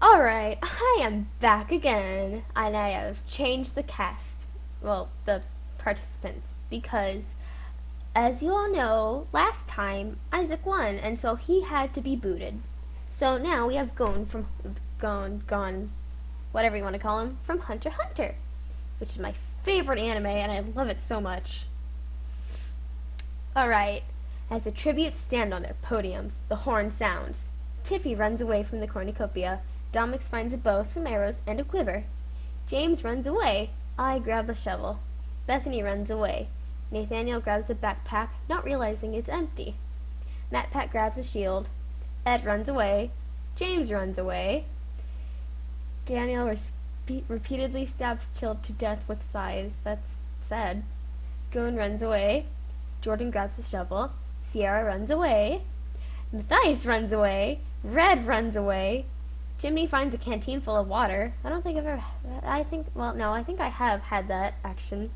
Alright, I am back again, and I have changed the cast. Well, the participants, because, as you all know, last time Isaac won, and so he had to be booted. So now we have Gon, whatever you want to call him, from Hunter x Hunter, which is my favorite anime, and I love it so much. Alright, as the tributes stand on their podiums, the horn sounds. Tiffy runs away from the cornucopia. Domix finds a bow, some arrows, and a quiver. James runs away. I grab a shovel. Bethany runs away. Nathaniel grabs a backpack, not realizing it's empty. MatPat grabs a shield. Ed runs away. James runs away. Daniel repeatedly stabs Chilled to death with sighs. That's sad. Gon runs away. Jordan grabs a shovel. Sierra runs away. Matthias runs away. Red runs away. Jimmy finds a canteen full of water. I think I have had that action.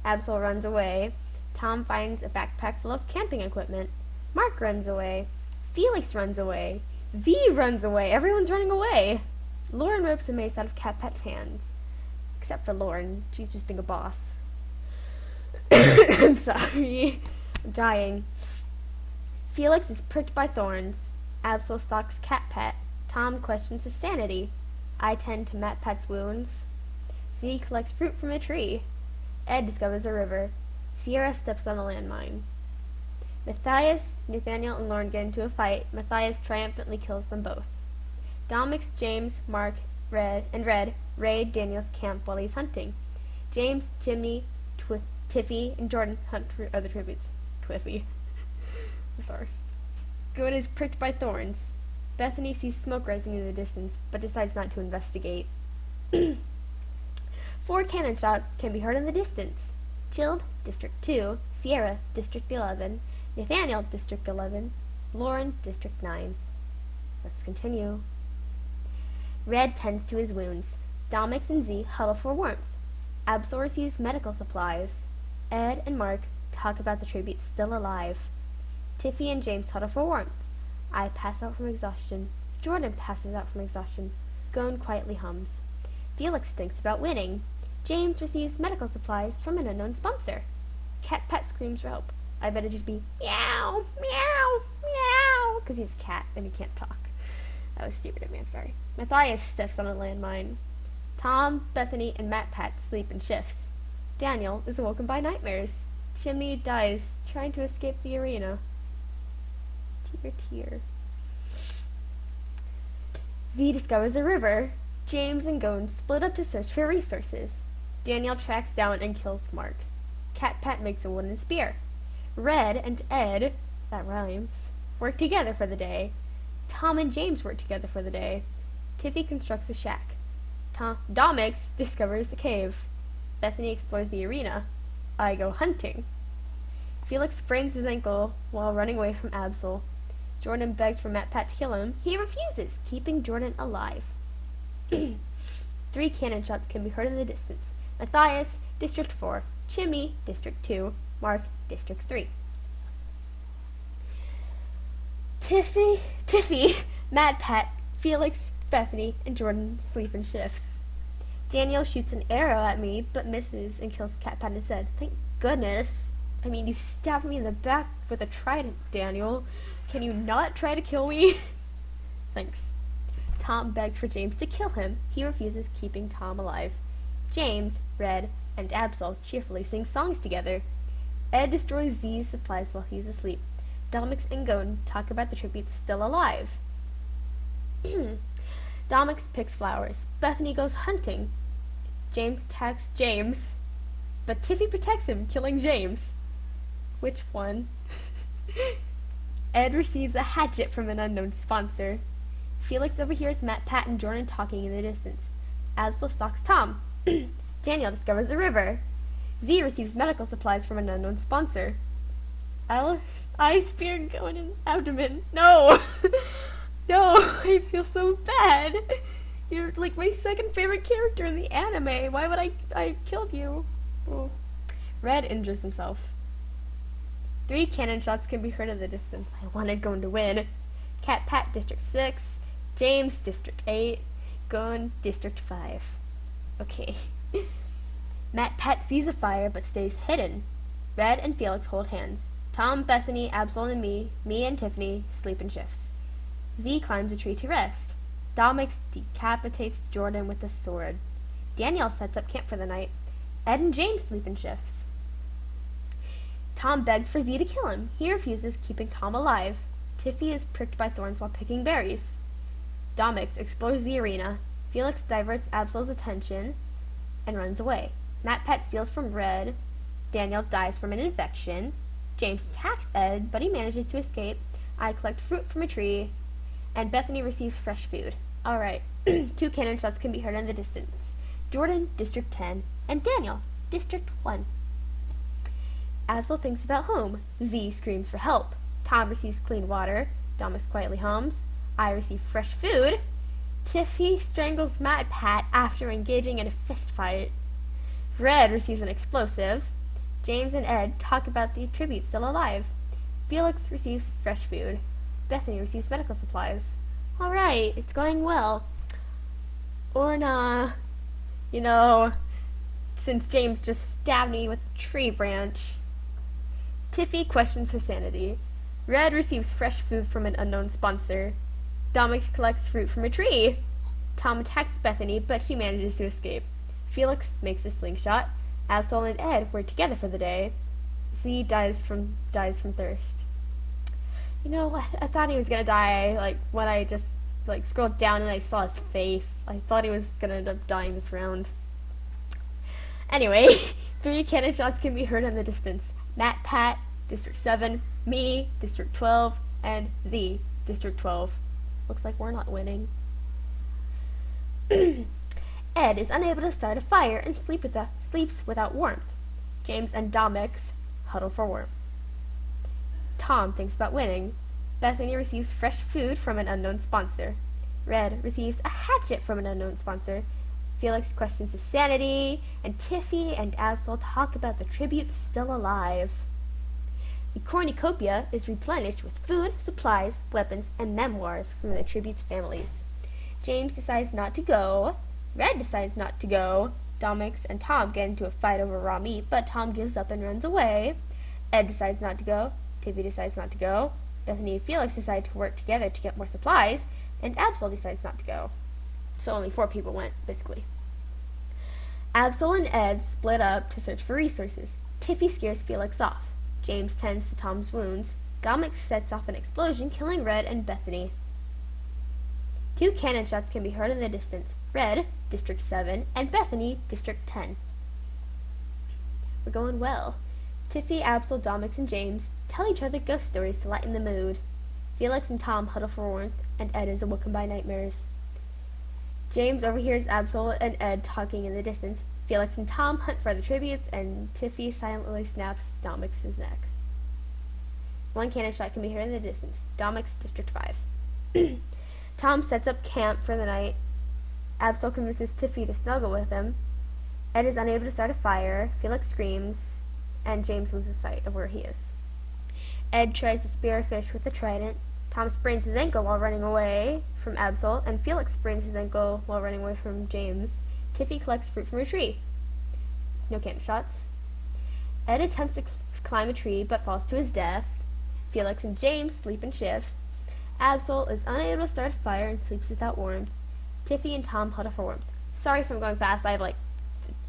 Absol runs away. Tom finds a backpack full of camping equipment. Mark runs away. Felix runs away. Z runs away. Everyone's running away. Lauren rips a mace out of CatPat's hands. Except for Lauren. She's just being a boss. I'm sorry. I'm dying. Felix is pricked by thorns. Absol stalks CatPat. Tom questions his sanity. I tend to MatPat's wounds. Z collects fruit from a tree. Ed discovers a river. Sierra steps on a landmine. Matthias, Nathaniel, and Lauren get into a fight. Matthias triumphantly kills them both. Domix, James, Mark, Red raid Daniel's camp while he's hunting. James, Jimmy, Tiffy, and Jordan hunt for other tributes. Twiffy. I'm sorry. Gon is pricked by thorns. Bethany sees smoke rising in the distance, but decides not to investigate. 4 cannon shots can be heard in the distance. Chilled, District 2. Sierra, District 11. Nathaniel, District 11. Lauren, District 9. Let's continue. Red tends to his wounds. Domix and Z huddle for warmth. Absol receives medical supplies. Ed and Mark talk about the tributes still alive. Tiffy and James huddle for warmth. I pass out from exhaustion. Jordan passes out from exhaustion. Gon quietly hums. Felix thinks about winning. James receives medical supplies from an unknown sponsor. CatPat screams for help. I bet it'd just be meow, meow, meow, because he's a cat and he can't talk. That was stupid of me, I'm sorry. Matthias steps on a landmine. Tom, Bethany, and MatPat sleep in shifts. Daniel is awoken by nightmares. Chimney dies trying to escape the arena. Tear. Z discovers a river. James and Gon split up to search for resources. Daniel tracks down and kills Mark. CatPat makes a wooden spear. Red and Ed, that rhymes, work together for the day. Tom and James work together for the day. Tiffy constructs a shack. Domix discovers a cave. Bethany explores the arena. I go hunting. Felix sprains his ankle while running away from Absol. Jordan begs for MatPat to kill him. He refuses, keeping Jordan alive. 3 cannon shots can be heard in the distance. Matthias, District 4. Chimney, District 2. Mark, District 3. Tiffy, MatPat, Felix, Bethany, and Jordan sleep in shifts. Daniel shoots an arrow at me, but misses and kills CatPat instead. Thank goodness. I mean, you stabbed me in the back with a trident, Daniel. Can you not try to kill me? Thanks. Tom begs for James to kill him. He refuses, keeping Tom alive. James, Red, and Absol cheerfully sing songs together. Ed destroys Z's supplies while he's asleep. Domix and Gon talk about the tributes still alive. Domix picks flowers. Bethany goes hunting. James attacks James, but Tiffy protects him, killing James. Which one? Ed receives a hatchet from an unknown sponsor. Felix overhears MatPat and Jordan talking in the distance. Absol stalks Tom. Daniel discovers a river. Z receives medical supplies from an unknown sponsor. I spear Gon in abdomen. No! No, I feel so bad. You're like my second favorite character in the anime. Why would I killed you? Oh. Red injures himself. 3 cannon shots can be heard in the distance. I wanted Gon to win. CatPat, District 6. James, District 8. going District 5. Okay. MatPat sees a fire but stays hidden. Red and Felix hold hands. Tom, Bethany, Absol, and me and Tiffany sleep in shifts. Z climbs a tree to rest. Domix decapitates Jordan with a sword. Danielle sets up camp for the night. Ed and James sleep in shifts. Tom begs for Z to kill him. He refuses, keeping Tom alive. Tiffy is pricked by thorns while picking berries. Domix explores the arena. Felix diverts Absol's attention and runs away. MatPat steals from Red. Danielle dies from an infection. James attacks Ed, but he manages to escape. I collect fruit from a tree. And Bethany receives fresh food. Alright, 2 cannon shots can be heard in the distance. Jordan, District 10, and Daniel, District 1. Absol thinks about home. Z screams for help. Tom receives clean water. Domix quietly hums. I receive fresh food. Tiffy strangles MatPat after engaging in a fist fight. Red receives an explosive. James and Ed talk about the tribute still alive. Felix receives fresh food. Bethany receives medical supplies. Alright, it's going well. Orna, since James just stabbed me with a tree branch. Tiffy questions her sanity. Red receives fresh food from an unknown sponsor. Domix collects fruit from a tree. Tom attacks Bethany, but she manages to escape. Felix makes a slingshot. Absol and Ed were together for the day. Z dies from thirst. I thought he was gonna die, when I just, scrolled down and I saw his face. I thought he was gonna end up dying this round. Anyway, 3 cannon shots can be heard in the distance. MatPat, District 7, me, District 12, and Z, District 12. Looks like we're not winning. Ed is unable to start a fire and sleeps without warmth. James and Domix huddle for warmth. Tom thinks about winning. Bethany receives fresh food from an unknown sponsor. Red receives a hatchet from an unknown sponsor. Felix questions his sanity, and Tiffy and Absol talk about the tributes still alive. The cornucopia is replenished with food, supplies, weapons, and memoirs from the tribute's families. James decides not to go. Red decides not to go. Domix and Tom get into a fight over raw meat, but Tom gives up and runs away. Ed decides not to go. Tiffy decides not to go. Bethany and Felix decide to work together to get more supplies, and Absol decides not to go. So only 4 people went, basically. Absol and Ed split up to search for resources. Tiffy scares Felix off. James tends to Tom's wounds. Domix sets off an explosion, killing Red and Bethany. 2 cannon shots can be heard in the distance. Red, District 7, and Bethany, District 10. We're going well. Tiffy, Absol, Domix, and James tell each other ghost stories to lighten the mood. Felix and Tom huddle for warmth, and Ed is awoken by nightmares. James overhears Absol and Ed talking in the distance. Felix and Tom hunt for the tributes, and Tiffy silently snaps Domix's neck. 1 cannon shot can be heard in the distance. Domix, District 5. Tom sets up camp for the night. Absol convinces Tiffy to snuggle with him. Ed is unable to start a fire. Felix screams, and James loses sight of where he is. Ed tries to spear a fish with a trident. Tom sprains his ankle while running away from Absol, and Felix sprains his ankle while running away from James. Tiffy collects fruit from a tree. No cannon shots. Ed attempts to climb a tree, but falls to his death. Felix and James sleep in shifts. Absol is unable to start a fire and sleeps without warmth. Tiffy and Tom huddle for warmth. Sorry if I'm going fast, I have a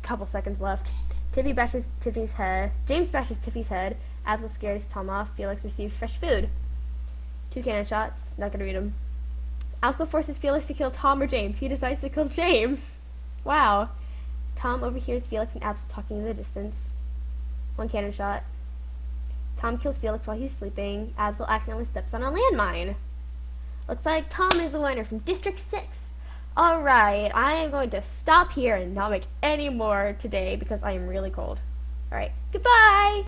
couple seconds left. Tiffy bashes Tiffy's head. James bashes Tiffy's head. Absol scares Tom off. Felix receives fresh food. 2 cannon shots. Not gonna read them. Absol forces Felix to kill Tom or James. He decides to kill James. Wow. Tom overhears Felix and Absol talking in the distance. 1 cannon shot. Tom kills Felix while he's sleeping. Absol accidentally steps on a landmine. Looks like Tom is the winner from District 6. Alright, I am going to stop here and not make any more today because I am really cold. Alright, goodbye!